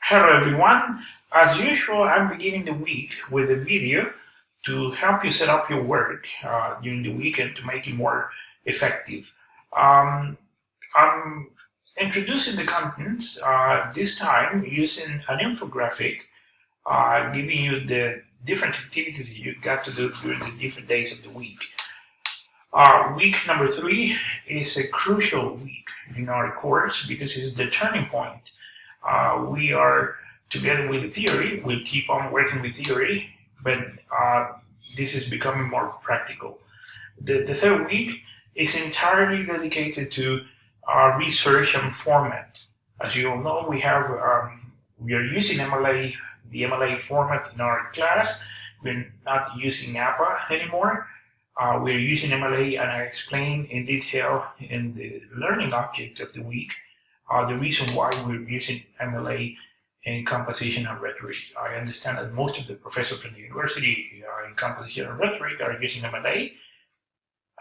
Hello everyone. As usual, I'm beginning the week with a video to help you set up your work during the weekend to make it more effective. Um, I'm introducing the content this time using an infographic giving you the different activities you got to do during the different days of the week. Week number 3 is a crucial week in our course because it's the turning point. We are together with the theory. We'll keep on working with theory, but this is becoming more practical. The third week is entirely dedicated to research and format. As you all know, we are using the MLA format in our class. We're not using APA anymore. We're using MLA, and I explain in detail in the learning object of the week the reason why we're using MLA in composition and rhetoric. I understand that most of the professors from the university in composition and rhetoric are using MLA,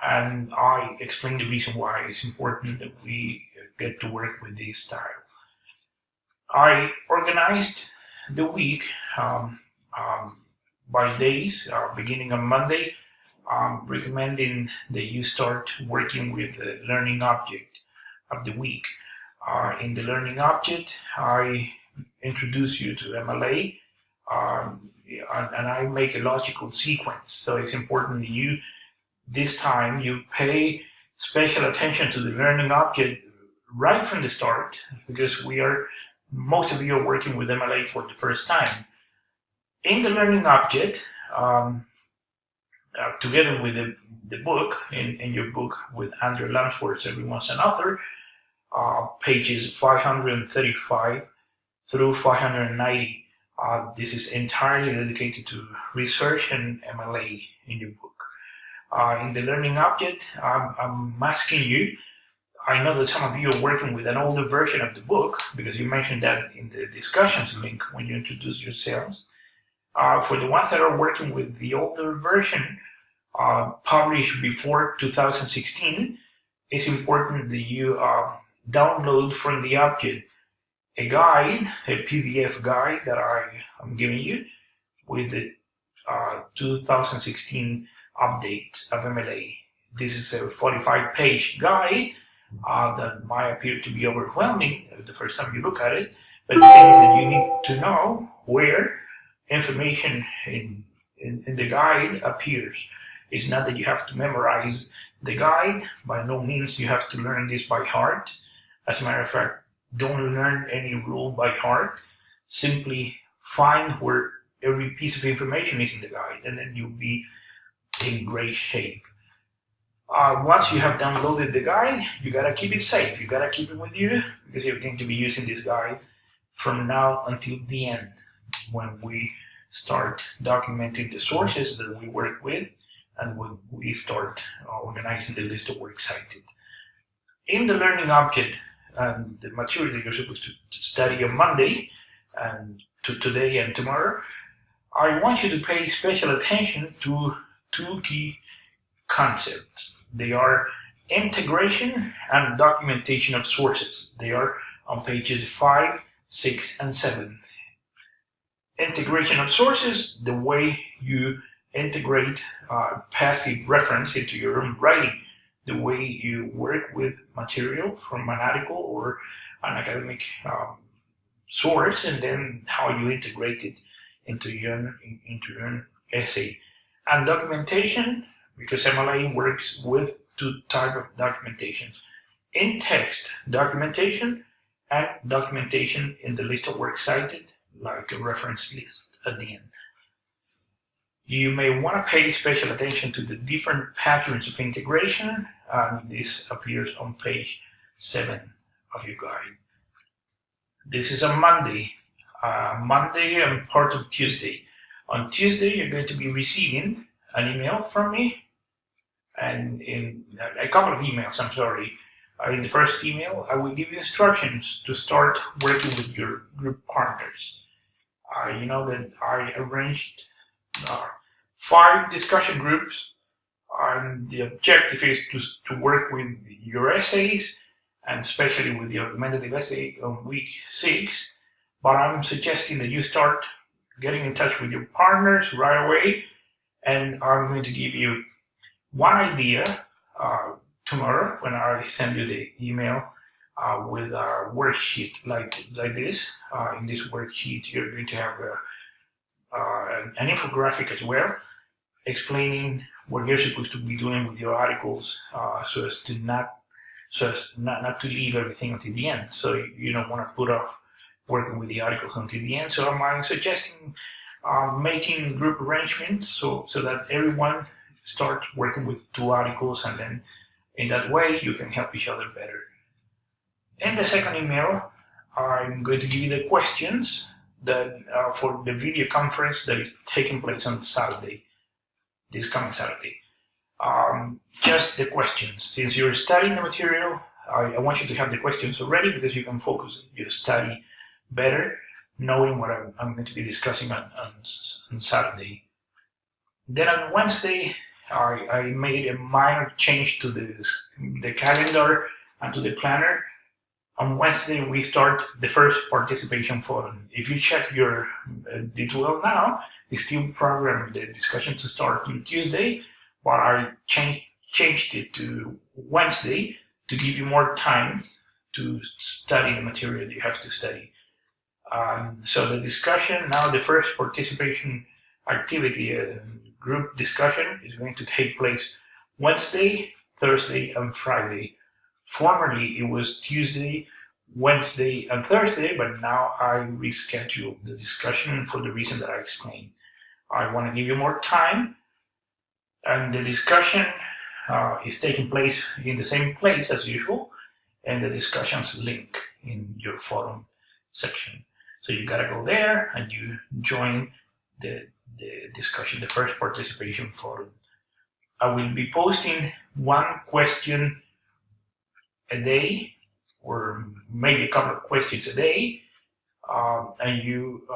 and I explain the reason why it's important that we get to work with this style. I organized the week by days, beginning on Monday, recommending that you start working with the learning object of the week. In the learning object, I introduce you to MLA, and I make a logical sequence. So it's important that this time, you pay special attention to the learning object right from the start, because most of you are working with MLA for the first time. In the learning object, together with the book, in your book with Andrew Lamsworth's Everyone's an Author, pages 535 through 590. This is entirely dedicated to research and MLA in your book. In the learning object, I'm asking you, I know that some of you are working with an older version of the book because you mentioned that in the discussions link when you introduce yourselves. For the ones that are working with the older version, published before 2016, it's important that you download from the object a guide, a PDF guide that I am giving you with the 2016 update of MLA. This is a 45-page guide that might appear to be overwhelming the first time you look at it, but the thing is that you need to know where information in the guide appears. It's not that you have to memorize the guide. By no means you have to learn this by heart. As a matter of fact, don't learn any rule by heart. Simply find where every piece of information is in the guide, and then you'll be in great shape. Once you have downloaded the guide, you gotta keep it safe. You gotta keep it with you because you're going to be using this guide from now until the end, when we start documenting the sources that we work with and when we start organizing the list of works cited. In the learning object, and the material that you're supposed to study on Monday and today and tomorrow, I want you to pay special attention to two key concepts. They are integration and documentation of sources. They are on pages 5, 6, and 7. Integration of sources, the way you integrate passive reference into your own writing, the way you work with material from an article or an academic source, and then how you integrate it into your own essay. And documentation, because MLA works with two types of documentations: in-text documentation and documentation in the list of works cited, like a reference list at the end. You may want to pay special attention to the different patterns of integration, and this appears on page 7 of your guide. This is on Monday and part of Tuesday. On Tuesday, you're going to be receiving an email from me, and in a couple of emails, I'm sorry. In the first email, I will give you instructions to start working with your group partners. You know that I arranged 5 discussion groups, and the objective is to work with your essays, and especially with the argumentative essay on week 6, but I'm suggesting that you start getting in touch with your partners right away, and I'm going to give you one idea tomorrow when I send you the email with a worksheet like this. In this worksheet, you're going to have an infographic as well, explaining what you're supposed to be doing with your articles, so as not to leave everything until the end. So you don't want to put off working with the articles until the end. So I'm suggesting making group arrangements so that everyone starts working with 2 articles, and then in that way you can help each other better. In the second email, I'm going to give you the questions that for the video conference that is taking place on Saturday, this coming Saturday. Just the questions. Since you're studying the material, I want you to have the questions already, because you can focus your study better knowing what I'm going to be discussing on Saturday. Then on Wednesday, I made a minor change to the calendar and to the planner. On Wednesday, we start the first participation forum. If you check your D12 now, it's still programmed the discussion to start on Tuesday, but I changed it to Wednesday to give you more time to study the material you have to study. So the discussion, now the first participation activity, group discussion, is going to take place Wednesday, Thursday, and Friday. Formerly, it was Tuesday, Wednesday, and Thursday, but now I rescheduled the discussion for the reason that I explained. I want to give you more time, and the discussion is taking place in the same place as usual, and the discussion's link in your forum section. So you gotta go there and you join the discussion, the first participation forum. I will be posting 1 question a day, or maybe a couple of questions a day, and you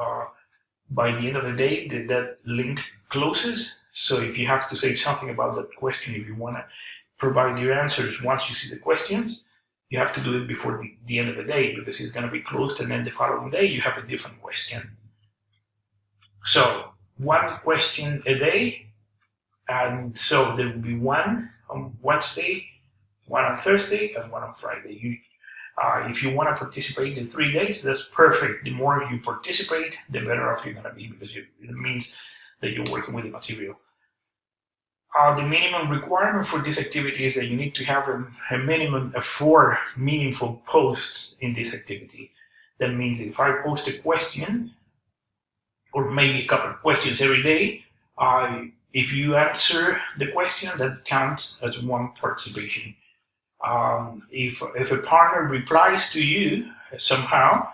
by the end of the day that link closes. So if you have to say something about that question, if you want to provide your answers once you see the questions, you have to do it before the end of the day, because it's going to be closed, and then the following day you have a different question. So 1 question a day, and so there will be 1 on Wednesday, 1 on Thursday, and 1 on Friday. If you want to participate in 3 days, that's perfect. The more you participate, the better off you're going to be, because it means that you're working with the material. The minimum requirement for this activity is that you need to have a minimum of 4 meaningful posts in this activity. That means if I post a question, or maybe a couple of questions every day, if you answer the question, that counts as 1 participation. If a partner replies to you somehow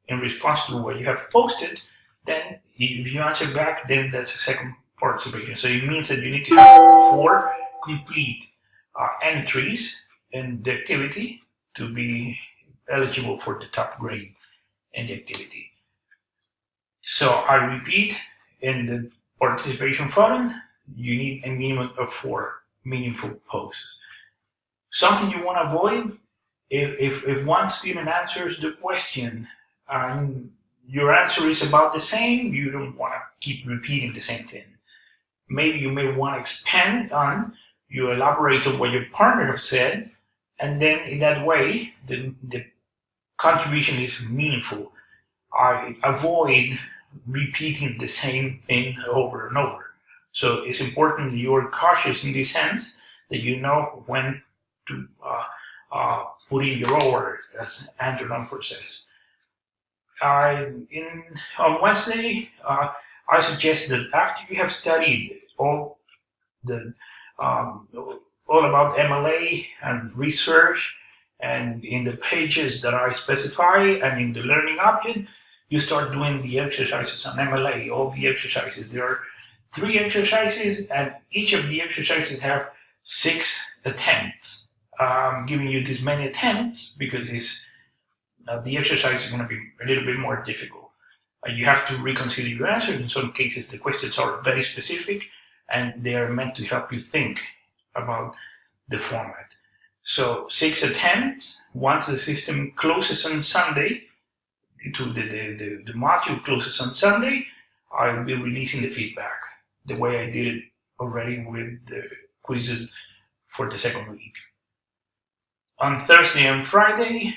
in response to what you have posted, then if you answer back, then that's a second participation. So it means that you need to have 4 complete entries in the activity to be eligible for the top grade in the activity. So I repeat, in the participation forum, you need a minimum of 4 meaningful posts. Something you want to avoid, if one student answers the question and your answer is about the same, you don't want to keep repeating the same thing. Maybe you may want to expand on, you elaborate on what your partner has said, and then in that way, the contribution is meaningful. I avoid repeating the same thing over and over. So it's important that you're cautious in this sense, that you know when to put in your word, as Andrew Dunford says. On Wednesday, I suggest that after you have studied all about MLA and research, and in the pages that I specify and in the learning object, you start doing the exercises on MLA, all the exercises. There are 3 exercises, and each of the exercises have 6 attempts. I'm giving you this many attempts because the exercise is going to be a little bit more difficult. You have to reconsider your answers. In some cases, the questions are very specific, and they are meant to help you think about the format. So 6 attempts. Once the system closes on Sunday, the module closes on Sunday, I'll be releasing the feedback the way I did it already with the quizzes for the second week. On Thursday and Friday,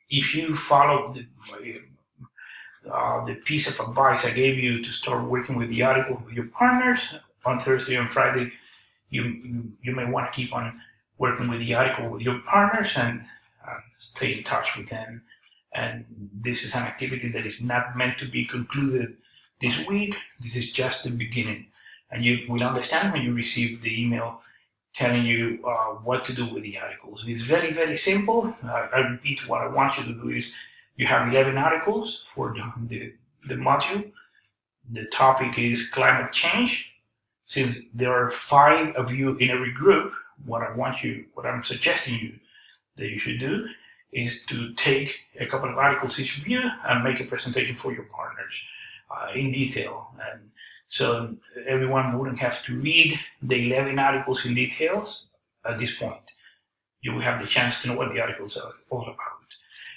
if you follow the piece of advice I gave you to start working with the article with your partners, on Thursday and Friday, you may want to keep on working with the article with your partners and stay in touch with them. And this is an activity that is not meant to be concluded this week. This is just the beginning. And you will understand when you receive the email telling you what to do with the articles. It's very, very simple. I repeat, what I want you to do is you have 11 articles for the module. The topic is climate change. Since there are 5 of you in every group, what I'm suggesting you that you should do is to take a couple of articles each of you and make a presentation for your partners in detail. And so everyone wouldn't have to read the 11 articles in details at this point. You will have the chance to know what the articles are all about.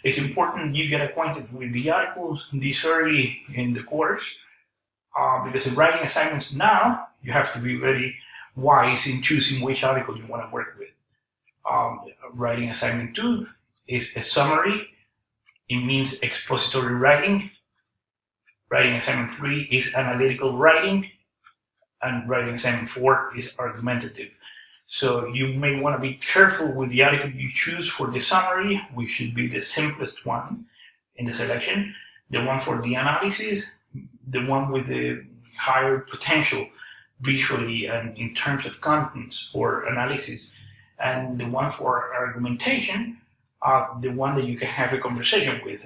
It's important you get acquainted with the articles this early in the course because in writing assignments now, you have to be very wise in choosing which article you want to work with. Writing assignment 2 is a summary. It means expository writing. Writing assignment 3 is analytical writing. And writing assignment 4 is argumentative. So you may want to be careful with the article you choose for the summary, which should be the simplest one in the selection. The one for the analysis, the one with the higher potential visually and in terms of contents for analysis, and the one for argumentation, the one that you can have a conversation with.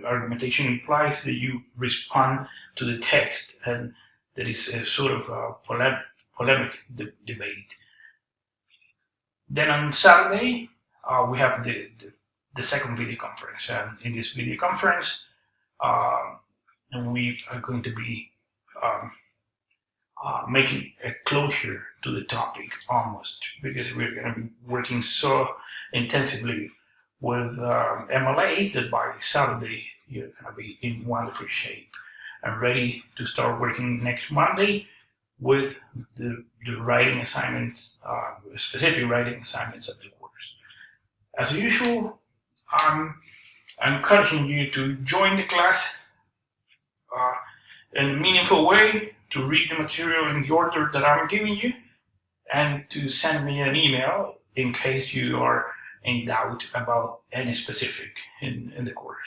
Argumentation implies that you respond to the text, and that is a sort of a polemic debate. Then on Saturday, we have the second video conference. And in this video conference, we are going to be making a closure to the topic almost, because we're going to be working so intensively with MLA that by Saturday you're going to be in wonderful shape and ready to start working next Monday with the writing assignments, specific writing assignments of the course. As usual, I'm encouraging you to join the class in a meaningful way, to read the material in the order that I'm giving you, and to send me an email in case you are in doubt about any specific in the course.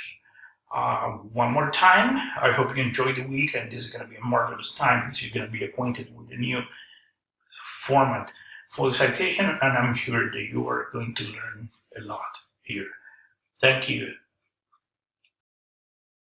One more time, I hope you enjoy the week, and this is going to be a marvelous time because you're going to be acquainted with the new format for the citation, and I'm sure that you are going to learn a lot here. Thank you.